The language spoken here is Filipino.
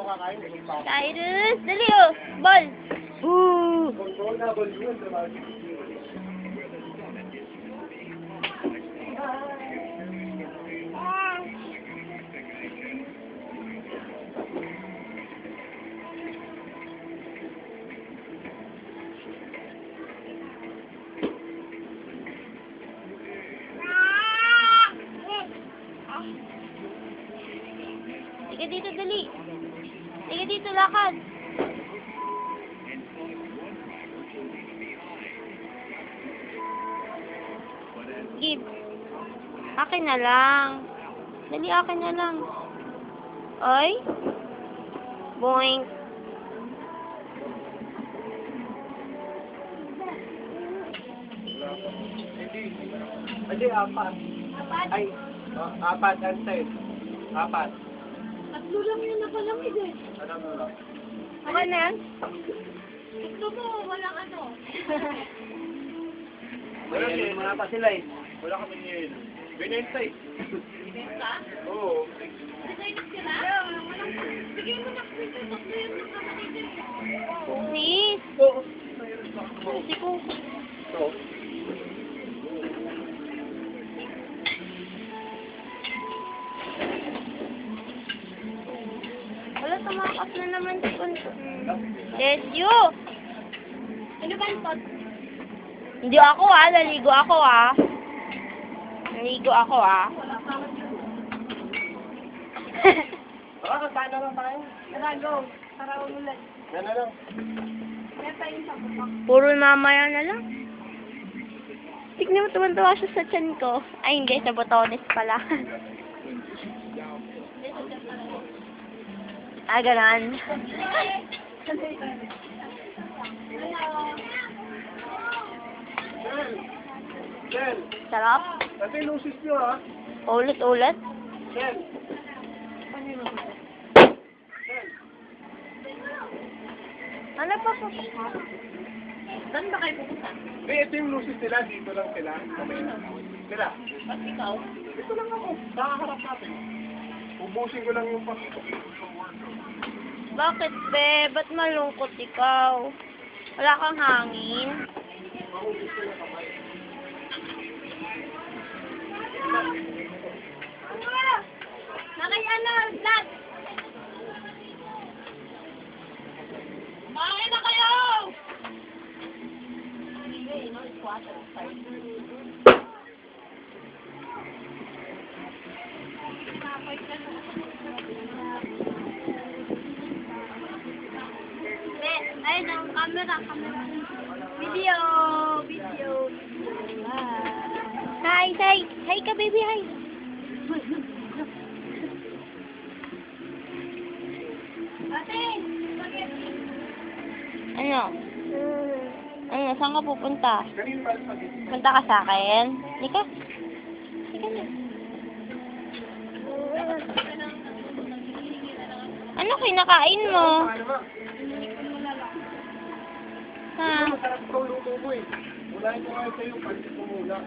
kakain. Cyrus, dali oh. Ball. Boo! Control na, ball yun. Tiga dito, dali. Tiga dito, lakad. Give. Akin na lang. Dali, akin na lang. Oy. Boink. Hindi, apat. Ay, apat and 10. Apat. Tatlo lang yun nakalamig eh. Ano mo lang? Okay na yan? Gusto mo, walang ano. Wala yun, mga pa sila eh. Wala kami yun. Binenta eh. Binenta? Oo. Design sila? Walang. Sige mo na kasi tatlo yung nakakapatid eh. Sis. Oo. Kasi ko. Oo. Wala, tumakas na naman si Kunto. Bless you. Ano ba yung pot? Hindi ako naligo ako Naligo ako Wala pa ako. Kakain na lang tayo. Tara, go. Tara, umulan. Yan na lang. Kaya tayo sa bupak. Puro mamaya na lang. Tignan mo, tumantawa siya sa tiyan ko. Ay, hindi, sa botones pala. Ganon. Sel, Sarap. kasi lusis nyo ha. Ulit-ulit. Sel. Ano pa po? Saan ba kayo pupunta? Hindi, ito yung lusis nila. Dito lang sila. Sila. Ba't ikaw? Dito lang ako. Nakaharap natin. Ubusin ko lang yung Bakit, be? Ba't malungkot ikaw? Wala kang hangin? Nakay ano, vlog! Kumain na kayo! Ayun ang camera. Video. Hi. Hi ka, baby, hi. Ate! Spaghetti! Ano? Ano, saan ka pupunta? Kanino pa spaghetti? Punta ka sa akin? Lika. Lika na. Ano kinakain mo? Ano ba? Ha? Masarap ko luto mo eh. Mulahin ko kayo sa'yo. Pansin ko muna.